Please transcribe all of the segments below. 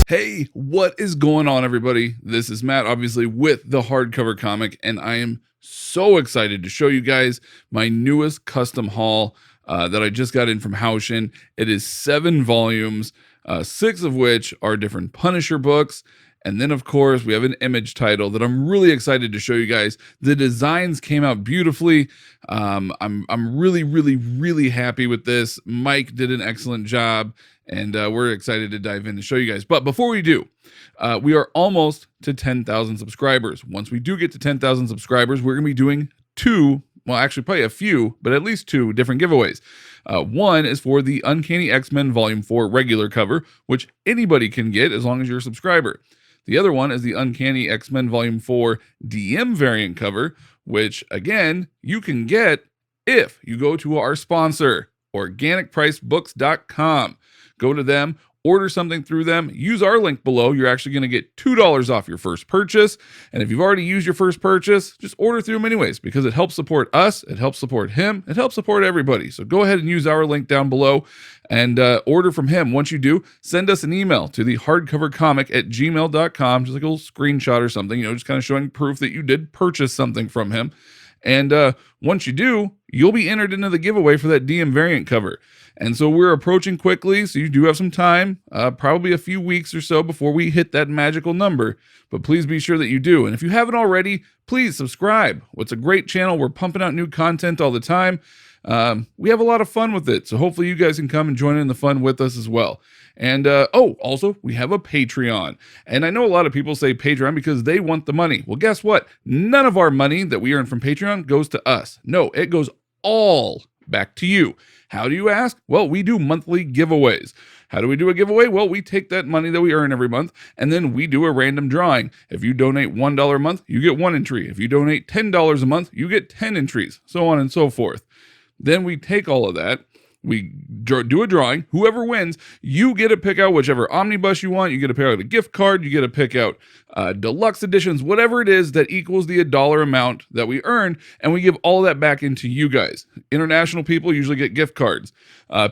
Hey, what is going on, everybody? This is Matt, obviously, with the hardcover comic, and I am so excited to show you guys my newest custom haul that I just got in from Houchen. It is 7 volumes, 6 of which are different Punisher books. And then, of course, we have an image title that I'm really excited to show you guys. The designs came out beautifully. I'm really, really, really happy with this. Mike did an excellent job, and we're excited to dive in and show you guys. But before we do, we are almost to 10,000 subscribers. Once we do get to 10,000 subscribers, we're going to be doing 2, well, actually probably a few, but at least 2 different giveaways. One is for the Uncanny X-Men Volume 4 regular cover, which anybody can get as long as you're a subscriber. The other one is the Uncanny X-Men Volume 4 DM variant cover, which, again, you can get if you go to our sponsor, organicpricebooks.com. Go to them, order something through them, use our link below. You're actually going to get $2 off your first purchase. And if you've already used your first purchase, just order through them anyways, because it helps support us, it helps support him, it helps support everybody. So go ahead and use our link down below and order from him. Once you do, send us an email to the hardcovercomic@gmail.com, just like a little screenshot or something, just kind of showing proof that you did purchase something from him. And once you do, you'll be entered into the giveaway for that DM variant cover. And so we're approaching quickly, so you do have some time, probably a few weeks or so before we hit that magical number. But please be sure that you do. And if you haven't already, please subscribe. It's a great channel. We're pumping out new content all the time. We have a lot of fun with it. So hopefully you guys can come and join in the fun with us as well. And also, we have a Patreon. And I know a lot of people say Patreon because they want the money. Well, guess what? None of our money that we earn from Patreon goes to us. No, it goes all back to you. How do you ask? Well, we do monthly giveaways. How do we do a giveaway? Well, we take that money that we earn every month, and then we do a random drawing. If you donate $1 a month, you get 1 entry. If you donate $10 a month, you get 10 entries, so on and so forth. Then we take all of that, we do a drawing. Whoever wins, you get to pick out whichever omnibus you want. You get to pick out a gift card. You get to pick out deluxe editions, whatever it is that equals the dollar amount that we earned, and we give all that back into you guys. International people usually get gift cards.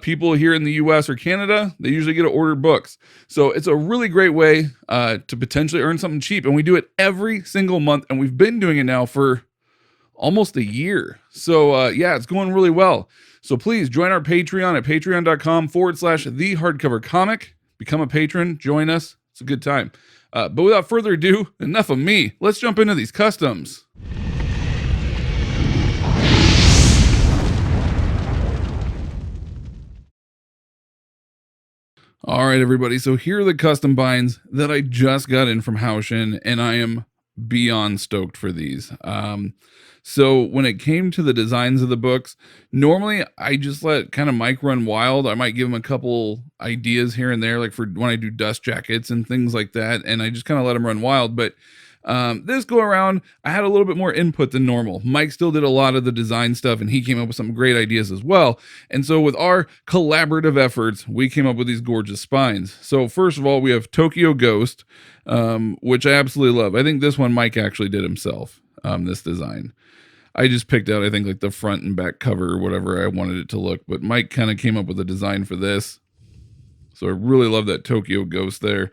People here in the US or Canada, they usually get to order books. So it's a really great way to potentially earn something cheap, and we do it every single month, and we've been doing it now for almost a year. So yeah, it's going really well. So please join our Patreon at patreon.com/thehardcovercomic. Become a patron, join us. It's a good time. But without further ado, enough of me. Let's jump into these customs. All right, everybody. So here are the custom binds that I just got in from Houchen, and I am beyond stoked for these. So when it came to the designs of the books, normally I just let kind of Mike run wild. I might give him a couple ideas here and there, like for when I do dust jackets and things like that, and I just kind of let him run wild. But this go around, I had a little bit more input than normal. Mike still did a lot of the design stuff, and he came up with some great ideas as well. And so with our collaborative efforts, we came up with these gorgeous spines. So first of all, we have Tokyo Ghost, which I absolutely love. I think this one Mike actually did himself, this design. I just picked out, I think, like the front and back cover or whatever I wanted it to look, but Mike kind of came up with a design for this. So I really love that Tokyo Ghost there.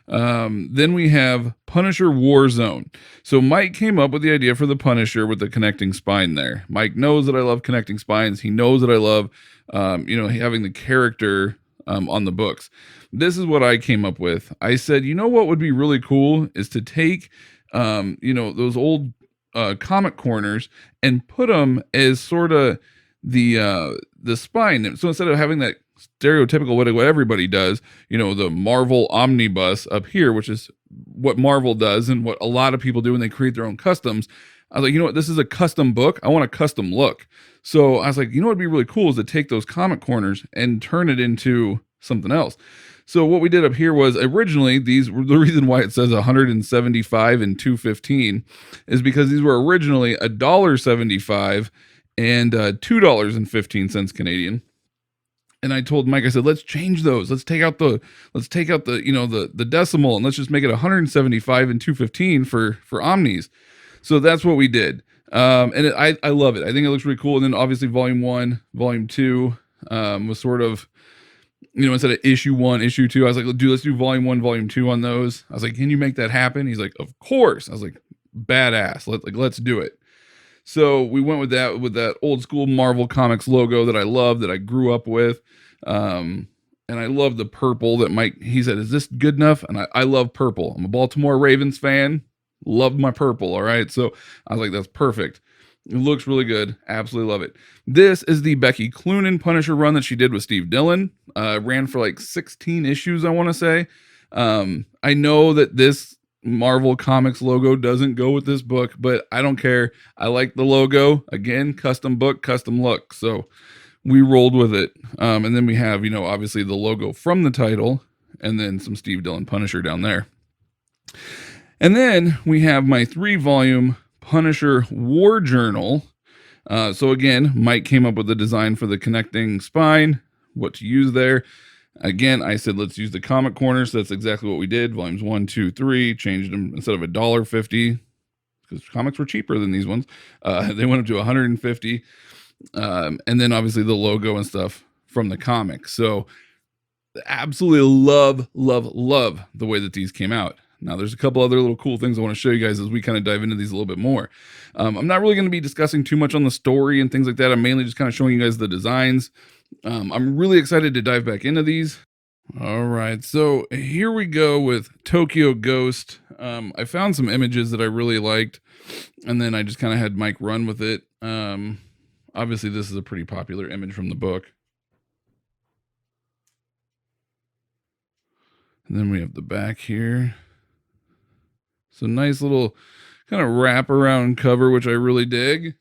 Then we have Punisher Warzone. So Mike came up with the idea for the Punisher with the connecting spine there. Mike knows that I love connecting spines. He knows that I love, having the character on the books. This is what I came up with. I said, what would be really cool is to take, those old comic corners and put them as sort of the spine. So instead of having that stereotypical what everybody does, the Marvel omnibus up here, which is what Marvel does and what a lot of people do when they create their own customs. I was like, this is a custom book. I want a custom look. So I was like, what'd be really cool is to take those comic corners and turn it into something else. So what we did up here was originally the reason why it says 175 and 215 is because these were originally $1.75 and $2.15 Canadian. And I told Mike, I said, let's change those. Let's take out the the decimal, and let's just make it 175 and 215 for omnis. So that's what we did. I love it. I think it looks really cool. And then obviously volume 1, volume 2, was sort of, instead of issue 1, issue 2, I was like, dude, let's do volume 1, volume 2 on those. I was like, can you make that happen? He's like, of course. I was like, badass. Let's do it. So we went with that old school Marvel Comics logo that I love, that I grew up with. And I love the purple that Mike, he said, is this good enough? And I love purple. I'm a Baltimore Ravens fan. Love my purple. All right. So I was like, that's perfect. It looks really good. Absolutely love it. This is the Becky Cloonan Punisher run that she did with Steve Dillon. Ran for like 16 issues, I want to say. I know that this Marvel Comics logo doesn't go with this book, but I don't care. I like the logo. Again, custom book, custom look. So we rolled with it. And then we have, obviously the logo from the title, and then some Steve Dillon Punisher down there. And then we have my 3-volume Punisher War Journal. So again, Mike came up with the design for the connecting spine, what to use there. Again, I said, let's use the comic corner. So that's exactly what we did. Volumes 1, 2, 3, changed them instead of $1.50, because comics were cheaper than these ones. They went up to $150. And then obviously the logo and stuff from the comic. So absolutely love the way that these came out. Now, there's a couple other little cool things I want to show you guys as we kind of dive into these a little bit more. I'm not really going to be discussing too much on the story and things like that. I'm mainly just kind of showing you guys the designs. I'm really excited to dive back into these. All right, so here we go with Tokyo Ghost. I found some images that I really liked, and then I just kind of had Mike run with it. Obviously, this is a pretty popular image from the book. And then we have the back here. So nice little kind of wrap-around cover, which I really dig.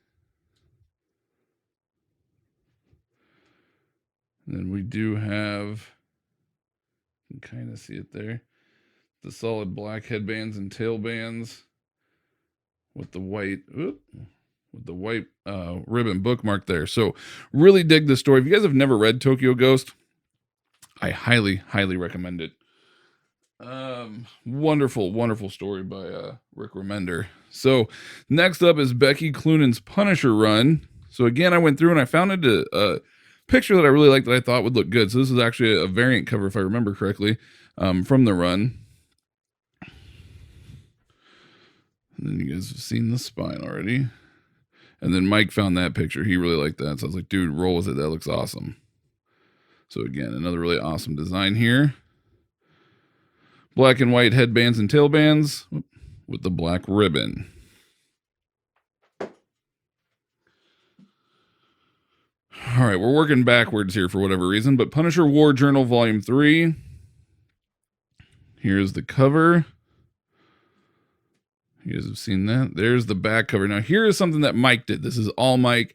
And then we do have, you can kind of see it there, the solid black headbands and tailbands with the white, ribbon bookmark there. So really dig the story. If you guys have never read Tokyo Ghost, I highly recommend it. Wonderful story by Rick Remender. So next up is Becky Cloonan's Punisher run. So again, I went through and I found a picture that I really liked that I thought would look good. So this is actually a variant cover, if I remember correctly, from the run. And then you guys have seen the spine already. And then Mike found that picture. He really liked that. So I was like, dude, roll with it. That looks awesome. So again, another really awesome design here. Black and white headbands and tailbands with the black ribbon. All right, we're working backwards here for whatever reason, but Punisher War Journal Volume 3. Here's the cover. You guys have seen that. There's the back cover. Now, here is something that Mike did. This is all Mike.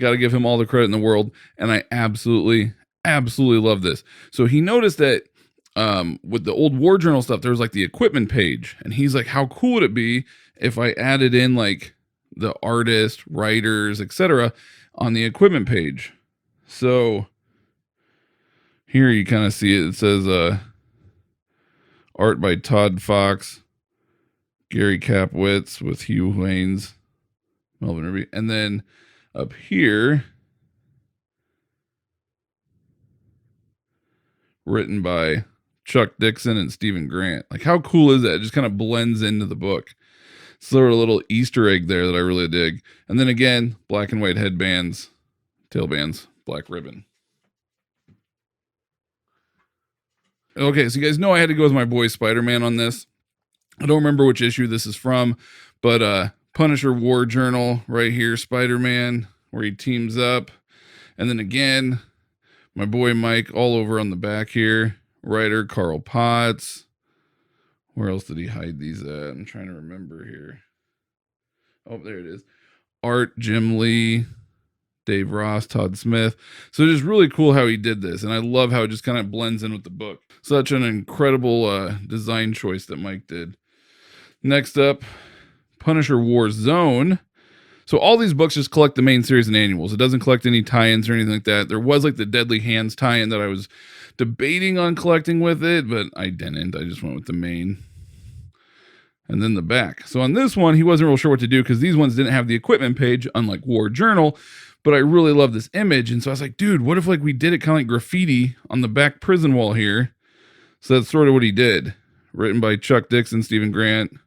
Got to give him all the credit in the world, and I absolutely love this. So he noticed that with the old War Journal stuff, there was like the equipment page, and he's like, how cool would it be if I added in like the artist, writers, etc. on the equipment page? So here you kind of see it. It says art by Todd Fox, Gary Kapwitz with Hugh Haynes, Melvin Ruby, and then up here, written by Chuck Dixon and Stephen Grant. Like, how cool is that? It just kind of blends into the book. Sort of a little Easter egg there that I really dig. And then again, black and white headbands, tailbands, black ribbon. Okay, so you guys know I had to go with my boy Spider-Man on this. I don't remember which issue this is from, but Punisher War Journal right here, Spider-Man, where he teams up. And then again, my boy Mike all over on the back here. Writer Carl Potts. Where else did he hide these at? I'm trying to remember here. Oh, there it is. Art, Jim Lee, Dave Ross, Todd Smith. So it's just really cool how he did this. And I love how it just kind of blends in with the book. Such an incredible design choice that Mike did. Next up, Punisher War Zone. So all these books just collect the main series and annuals. It doesn't collect any tie-ins or anything like that. There was like the Deadly Hands tie-in that I was debating on collecting with it, but I didn't. I just went with the main. And then the back. So on this one, he wasn't real sure what to do because these ones didn't have the equipment page, unlike War Journal. but I really love this image. And so I was like, dude, what if like we did it kind of like graffiti on the back prison wall here? So that's sort of what he did. Written by Chuck Dixon, Stephen Grant,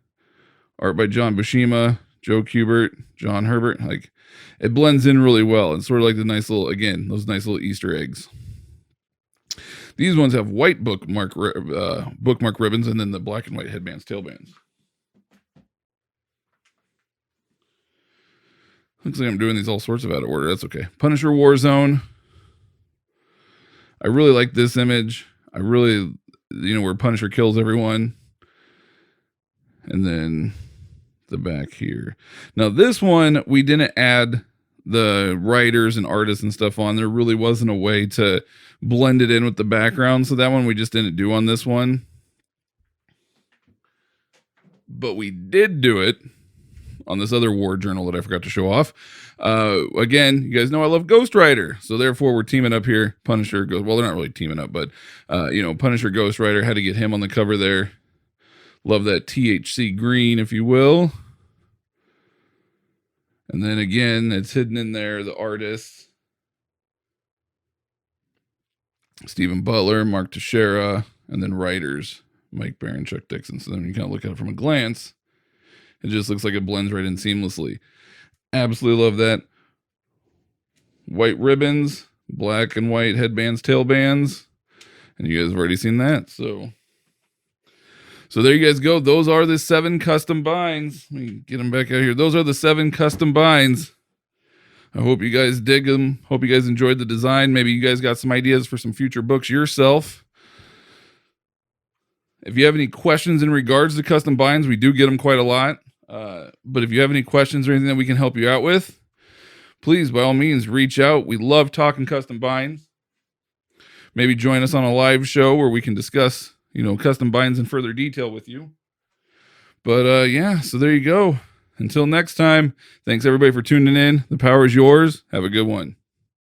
art by John Buscema, Joe Kubert, John Herbert. Like, it blends in really well. It's sort of like the nice little, again, those nice little Easter eggs. These ones have white bookmark ribbons and then the black and white headbands, tailbands. Looks like I'm doing these all sorts of out of order. That's okay. Punisher Warzone. I really like this image. I really, where Punisher kills everyone. And then the back here. Now this one, we didn't add the writers and artists and stuff on. There really wasn't a way to blend it in with the background. So that one we just didn't do on this one. But we did do it on this other war journal that I forgot to show off. Again, you guys know I love Ghost Rider. So therefore we're teaming up here. Punisher goes, well, they're not really teaming up, but Punisher Ghost Rider, had to get him on the cover there. Love that THC green, if you will. And then again, it's hidden in there, the artists. Stephen Butler, Mark Teixeira, and then writers, Mike Barron, Chuck Dixon. So then you kind of look at it from a glance. It just looks like it blends right in seamlessly. Absolutely love that. White ribbons, black and white headbands, tailbands. And you guys have already seen that. So there you guys go. Those are the 7 custom binds. Let me get them back out here. Those are the 7 custom binds. I hope you guys dig them. Hope you guys enjoyed the design. Maybe you guys got some ideas for some future books yourself. If you have any questions in regards to custom binds, we do get them quite a lot. But if you have any questions or anything that we can help you out with, please, by all means, reach out. We love talking custom binds. Maybe join us on a live show where we can discuss custom binds in further detail with you. But yeah, so there you go. Until next time, thanks everybody for tuning in. The power is yours. Have a good one.